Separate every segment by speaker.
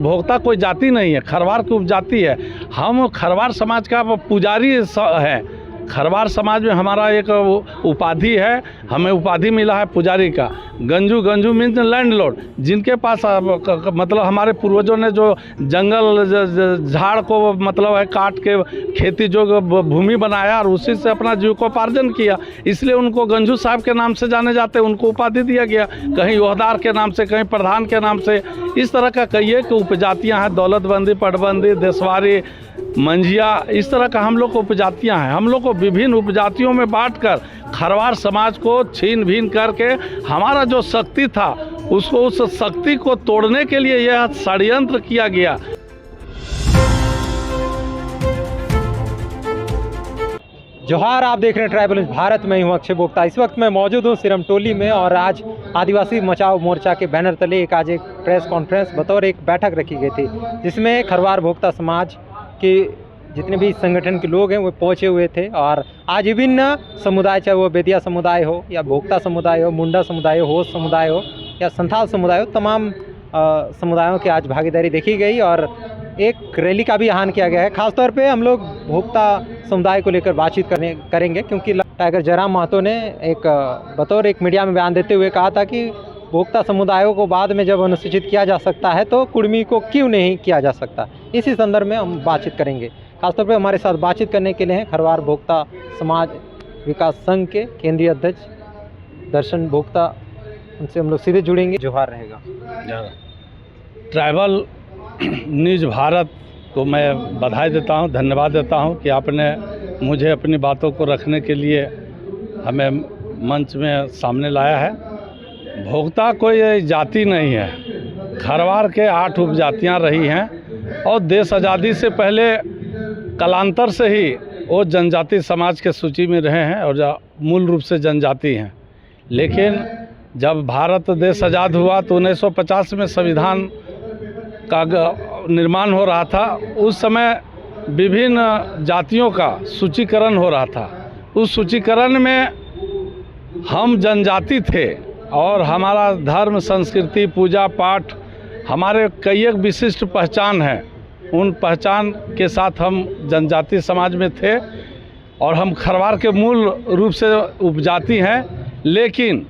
Speaker 1: भोक्ता कोई जाति नहीं है, खरवार की उपजाति है। हम खरवार समाज का पुजारी है। खरवार समाज में हमारा एक उपाधि है, हमें उपाधि मिला है पुजारी का। गंजू मीन्स लैंडलॉर्ड, जिनके पास मतलब हमारे पूर्वजों ने जो जंगल झाड़ को मतलब है काट के खेती जो भूमि बनाया और उसी से अपना जीविकोपार्जन किया, इसलिए उनको गंजू साहब के नाम से जाने जाते, उनको उपाधि दिया गया। कहीं योहदार के नाम से, कहीं प्रधान के नाम से। इस तरह का कई एक उपजातियाँ हैं, दौलतबंदी, पटबंदी, देशवारी, मंझिया, इस तरह का हम लोग को उपजातियाँ हैं। हम लोग को विभिन्न उपजातियों में बांटकर खरवार समाज को छीन भीन करके हमारा जो शक्ति था उसको, उस शक्ति को तोड़ने के लिए यह षड्यंत्र किया गया।
Speaker 2: जोहार, आप देख रहे हैं ट्राइबल भारत में। हूँ अक्षय बोक्ता। इस वक्त मैं मौजूद हूँ सिरमटोली में और आज आदिवासी बचाओ मोर्चा के बैनर तले आज एक प्रेस कॉन्फ्रेंस बतौर एक बैठक रखी गई थी, जिसमें खरवार भोक्ता समाज के जितने भी संगठन के लोग हैं वो पहुंचे हुए थे। और आज विभिन्न समुदाय, चाहे वो बेतिया समुदाय हो या भोक्ता समुदाय हो, मुंडा समुदाय हो, होस समुदाय हो या संथाल समुदाय हो, तमाम समुदायों की आज भागीदारी देखी गई और एक रैली का भी आह्वान किया गया है। खासतौर पे हम लोग भोक्ता समुदाय को लेकर बातचीत करेंगे, क्योंकि टाइगर जयराम महतो ने बतौर एक मीडिया में बयान देते हुए कहा था कि भोक्ता समुदायों को बाद में जब अनुसूचित किया जा सकता है तो कुर्मी को क्यों नहीं किया जा सकता। इसी संदर्भ में हम बातचीत करेंगे। खासतौर पे हमारे साथ बातचीत करने के लिए हैं खरवार भोक्ता समाज विकास संघ के केंद्रीय अध्यक्ष दर्शन भोक्ता। उनसे हम लोग सीधे जुड़ेंगे। जोहार रहेगा।
Speaker 1: ट्राइबल न्यूज़ भारत को मैं बधाई देता हूं, धन्यवाद देता हूं कि आपने मुझे अपनी बातों को रखने के लिए हमें मंच में सामने लाया है। भोक्ता कोई जाति नहीं है, खरवार के 8 उपजातियां रही हैं और देश आज़ादी से पहले कालांतर से ही वो जनजाति समाज के सूची में रहे हैं और मूल रूप से जनजाति हैं। लेकिन जब भारत देश आज़ाद हुआ तो 1950 में संविधान का निर्माण हो रहा था। उस समय विभिन्न जातियों का सूचीकरण हो रहा था। उस सूचीकरण में हम जनजाति थे और हमारा धर्म, संस्कृति, पूजा पाठ, हमारे कई एक विशिष्ट पहचान है। उन पहचान के साथ हम जनजाति समाज में थे और हम खरवार के मूल रूप से उपजाति हैं। लेकिन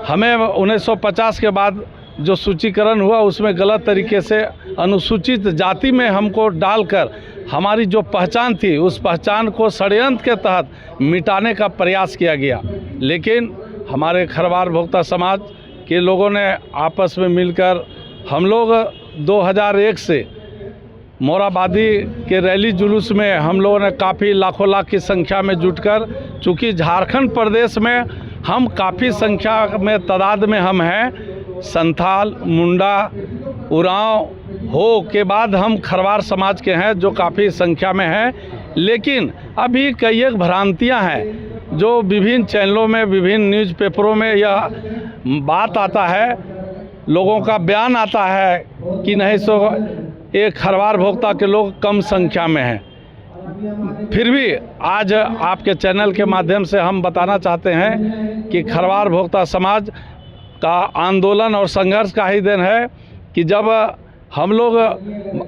Speaker 1: हमें 1950 के बाद जो सूचीकरण हुआ उसमें गलत तरीके से अनुसूचित जाति में हमको डालकर हमारी जो पहचान थी उस पहचान को षड्यंत्र के तहत मिटाने का प्रयास किया गया। लेकिन हमारे खरवार भोक्ता समाज के लोगों ने आपस में मिलकर हम लोग 2001 से मोराबादी के रैली जुलूस में हम लोगों ने काफ़ी लाखों लाख की संख्या में जुटकर, चूँकि झारखंड प्रदेश में हम काफ़ी संख्या में तादाद में हम हैं, संथाल, मुंडा, उरांव हो के बाद हम खरवार समाज के हैं जो काफ़ी संख्या में हैं। लेकिन अभी कई एक भ्रांतियां हैं जो विभिन्न चैनलों में, विभिन्न न्यूज़पेपरों में यह बात आता है, लोगों का बयान आता है कि नहीं सो एक खरवार भोक्ता के लोग कम संख्या में हैं। फिर भी आज आपके चैनल के माध्यम से हम बताना चाहते हैं कि खरवार भोक्ता समाज का आंदोलन और संघर्ष का ही दिन है कि जब हम लोग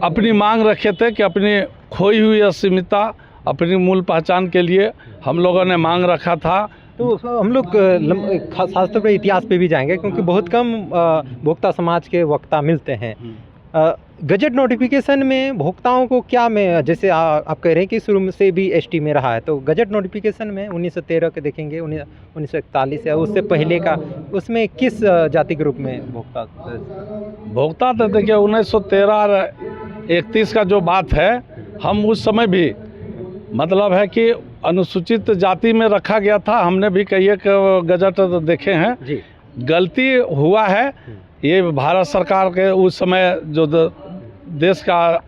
Speaker 1: अपनी मांग रखे थे कि अपनी खोई हुई अस्मिता, अपनी मूल पहचान के लिए हम लोगों ने मांग रखा था।
Speaker 2: तो हम लोग खासतौर पर इतिहास पे भी जाएंगे, क्योंकि बहुत कम भोक्ता समाज के वक्ता मिलते हैं। गजट नोटिफिकेशन में भोक्ताओं को क्या, में जैसे आप कह रहे हैं कि शुरू से भी एसटी में रहा है, तो गजट नोटिफिकेशन में 1913 के देखेंगे, 1941 या उससे पहले का, उसमें किस जाति के रूप में भोक्ता
Speaker 1: तो देखिए 1913-31 का जो बात है, हम उस समय भी मतलब है कि अनुसूचित जाति में रखा गया था। हमने भी कई एक गजट देखे हैं जी। गलती हुआ है, ये भारत सरकार के उस समय जो देश का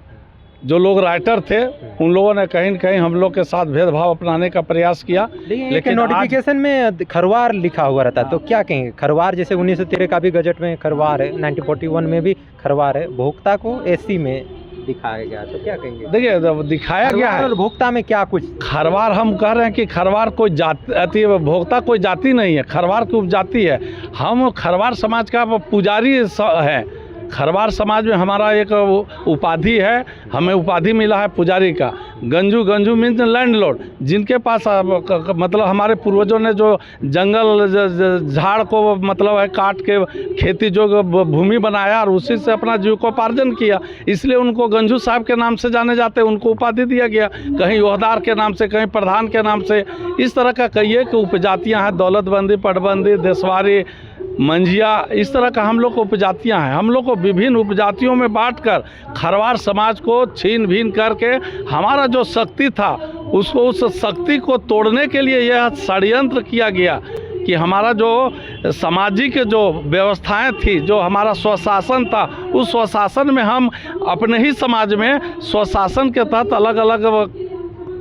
Speaker 1: जो लोग राइटर थे उन लोगों ने कहीं न कहीं हम लोग के साथ भेदभाव अपनाने का प्रयास किया।
Speaker 2: लेकिन नोटिफिकेशन में खरवार लिखा हुआ रहता है, तो क्या कहेंगे? खरवार जैसे 1913 का भी गजट में खरवार है, 1941 में भी खरवार है, भोक्ता को एससी में दिखाया गया, तो क्या कहेंगे? देखिए
Speaker 1: दिखाया गया है,
Speaker 2: भोक्ता में क्या कुछ
Speaker 1: खरवार हम कह रहे हैं कि खरवार कोई जाति, भोक्ता कोई जाति नहीं है, खरवार की उपजाति है। हम खरवार समाज का पुजारी है, खरवार समाज में हमारा एक उपाधि है, हमें उपाधि मिला है पुजारी का। गंजू, गंजू मीन्स लैंडलॉर्ड, जिनके पास मतलब हमारे पूर्वजों ने जो जंगल झाड़ को मतलब है काट के खेती जो भूमि बनाया और उसी से अपना जीविकोपार्जन किया, इसलिए उनको गंजू साहब के नाम से जाने जाते, उनको उपाधि दिया गया, कहीं ओहदार के नाम से, कहीं प्रधान के नाम से। इस तरह का कई एक उपजातियाँ हैं, दौलतबंदी, पटबंदी, देशवारी, मंझिया, इस तरह का हम लोग को उपजातियाँ हैं। हम लोग को विभिन्न उपजातियों में बांटकर खरवार समाज को छीन भीन करके हमारा जो शक्ति था उसको, उस शक्ति को तोड़ने के लिए यह षड्यंत्र किया गया कि हमारा जो सामाजिक जो व्यवस्थाएं थी, जो हमारा स्वशासन था, उस स्वशासन में हम अपने ही समाज में स्वशासन के तहत अलग अलग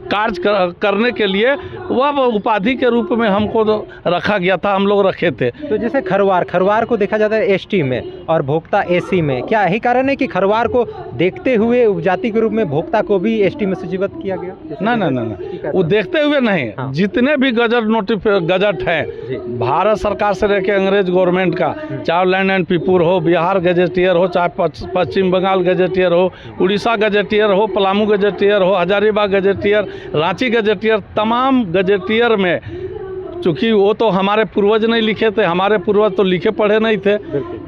Speaker 1: कार्य करने के लिए वह उपाधि के रूप में हमको रखा गया था, हम लोग रखे थे।
Speaker 2: तो जैसे खरवार को देखा जाता है एसटी में और भोक्ता एसी में, क्या यही कारण है कि खरवार को देखते हुए उपजाति के रूप में भोक्ता को भी एसटी में सूचीबद्ध किया गया?
Speaker 1: ना, वो देखते हुए नहीं। हाँ। जितने भी गजट है भारत सरकार से लेकर अंग्रेज गवर्नमेंट का, चाहे लैंड एंड पीपुल हो, बिहार गजेटियर हो, चाहे पश्चिम बंगाल गजेटियर हो, उड़ीसा गजेटियर हो, पलामू गजेटियर हो, हजारीबाग गजेटियर, रांची गजेटियर, तमाम गजेटियर में, चूँकि वो तो हमारे पूर्वज नहीं लिखे थे, हमारे पूर्वज तो लिखे पढ़े नहीं थे,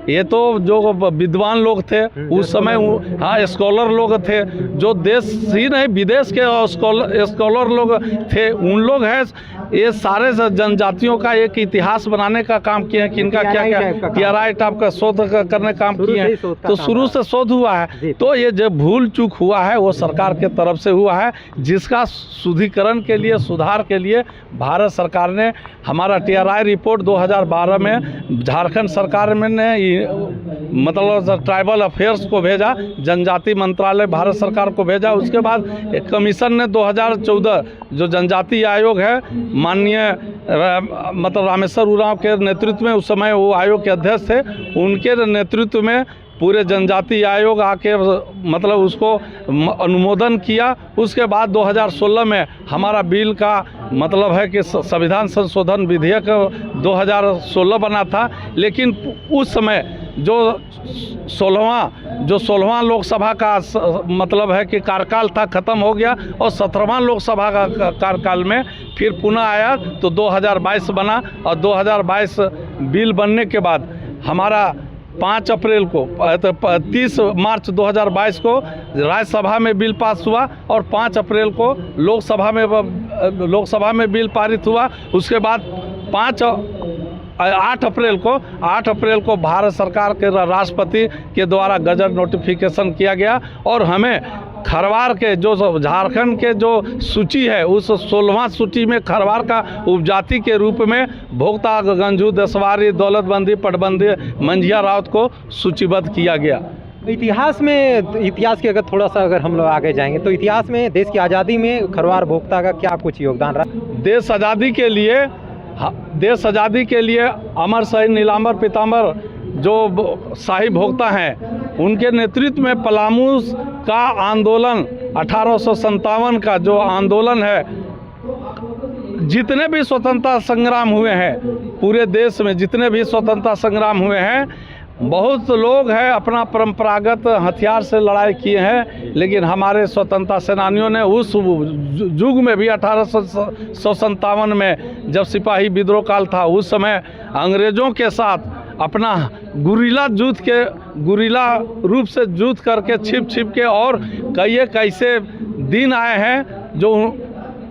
Speaker 1: ये तो जो विद्वान लोग थे उस समय, हाँ स्कॉलर लोग थे, जो देश ही नहीं विदेश के स्कॉलर लोग थे, उन लोग हैं। ये सारे जनजातियों का एक इतिहास बनाने का काम किए हैं कि इनका क्या क्या TRI टाइप का शोध करने का काम किए हैं, तो शुरू से शोध हुआ है। तो ये जो भूल चूक हुआ है वो सरकार के तरफ से हुआ है, जिसका शुद्धिकरण के लिए, सुधार के लिए भारत सरकार ने हमारा TRI रिपोर्ट 2012 में झारखंड सरकार में ने मतलब ट्राइबल अफेयर्स को भेजा, जनजाति मंत्रालय भारत सरकार को भेजा। उसके बाद एक कमीशन ने 2014 जो जनजाति आयोग है, माननीय मतलब रामेश्वर उरांव के नेतृत्व में, उस समय वो आयोग के अध्यक्ष थे, उनके नेतृत्व में पूरे जनजाति आयोग आके मतलब उसको अनुमोदन किया। उसके बाद 2016 में हमारा बिल का मतलब है कि संविधान संशोधन विधेयक 2016 बना था, लेकिन उस समय जो 16वां लोकसभा का मतलब है कि कार्यकाल था, ख़त्म हो गया, और 17वां लोकसभा का कार्यकाल में फिर पुनः आया तो 2022 बना, और 2022 बिल बनने के बाद हमारा 5 अप्रैल को 30 मार्च 2022 को राज्यसभा में बिल पास हुआ और 5 अप्रैल को लोकसभा में बिल पारित हुआ। उसके बाद 8 अप्रैल को भारत सरकार के राष्ट्रपति के द्वारा गजट नोटिफिकेशन किया गया, और हमें खरवार के जो झारखंड के जो सूची है, उस 16वां सूची में खरवार का उपजाति के रूप में भोक्ता, गंजू, देशवारी, दौलतबंदी, पटबंदी, मंझिया, राउत को सूचीबद्ध किया गया।
Speaker 2: इतिहास के अगर थोड़ा सा अगर हम लोग आगे जाएंगे तो इतिहास में देश की आज़ादी में खरवार भोक्ता का क्या कुछ योगदान रहा?
Speaker 1: देश आज़ादी के लिए अमर शहीद नीलांबर पीताम्बर जो शाही भोक्ता हैं, उनके नेतृत्व में पलामू का आंदोलन 1857 का जो आंदोलन है, जितने भी स्वतंत्रता संग्राम हुए हैं पूरे देश में, जितने भी स्वतंत्रता संग्राम हुए हैं, बहुत लोग हैं अपना परंपरागत हथियार से लड़ाई किए हैं, लेकिन हमारे स्वतंत्रता सेनानियों ने उस युग में भी 1857 में जब सिपाही विद्रोह काल था, उस समय अंग्रेज़ों के साथ अपना गुरिल्ला रूप से युद्ध करके छिप के, और कई ऐसे दिन आए हैं जो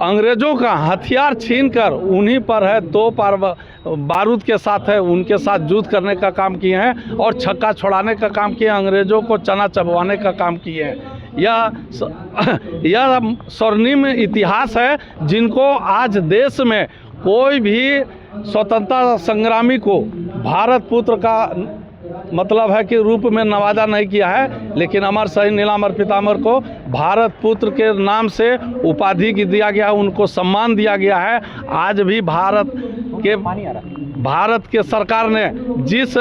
Speaker 1: अंग्रेज़ों का हथियार छीनकर उन्हीं पर है तोप और बारूद के साथ है, उनके साथ युद्ध करने का काम किए हैं और छक्का छोड़ाने का काम किए हैं, अंग्रेज़ों को चना चबवाने का काम किए हैं। यह स्वर्णिम इतिहास है, जिनको आज देश में कोई भी स्वतंत्रता संग्रामी को भारत पुत्र का मतलब है कि रूप में नवाजा नहीं किया है, लेकिन अमर शहीद नीलांबर पीताम्बर को भारत पुत्र के नाम से उपाधि दिया गया, उनको सम्मान दिया गया है। आज भी भारत के सरकार ने जिस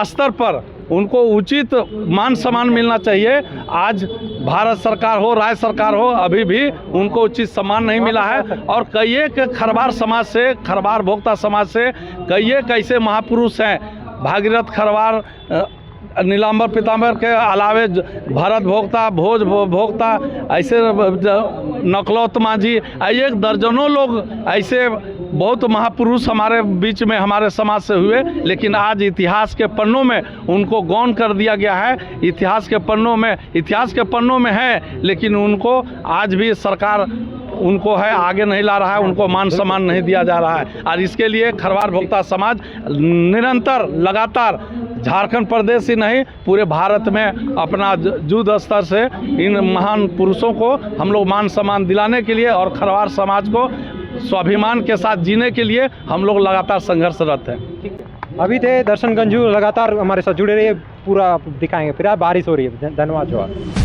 Speaker 1: स्तर पर उनको उचित मान सम्मान मिलना चाहिए, आज भारत सरकार हो, राज्य सरकार हो, अभी भी उनको उचित सम्मान नहीं मिला है। और कई एक खरवार समाज से, खरवार भोक्ता समाज से कई एक ऐसे महापुरुष हैं, भागीरथ खरवार नीलांबर पीताम्बर के अलावे भरत भोक्ता, भोज भोक्ता, ऐसे नकलौत माझी, एक दर्जनों लोग ऐसे बहुत महापुरुष हमारे बीच में हमारे समाज से हुए, लेकिन आज इतिहास के पन्नों में उनको गौण कर दिया गया है। इतिहास के पन्नों में है, लेकिन उनको आज भी सरकार उनको है आगे नहीं ला रहा है, उनको मान सम्मान नहीं दिया जा रहा है। और इसके लिए खरवार भोक्ता समाज निरंतर लगातार झारखंड प्रदेश ही नहीं पूरे भारत में अपना युद्ध स्तर से इन महान पुरुषों को हम लोग मान सम्मान दिलाने के लिए और खरवार समाज को स्वाभिमान के साथ जीने के लिए हम लोग लगातार संघर्षरत हैं।
Speaker 2: अभी थे दर्शन गंजू लगातार हमारे साथ जुड़े रहिए, पूरा दिखाएंगे। फिर बारिश हो रही है। धन्यवाद जवाहर।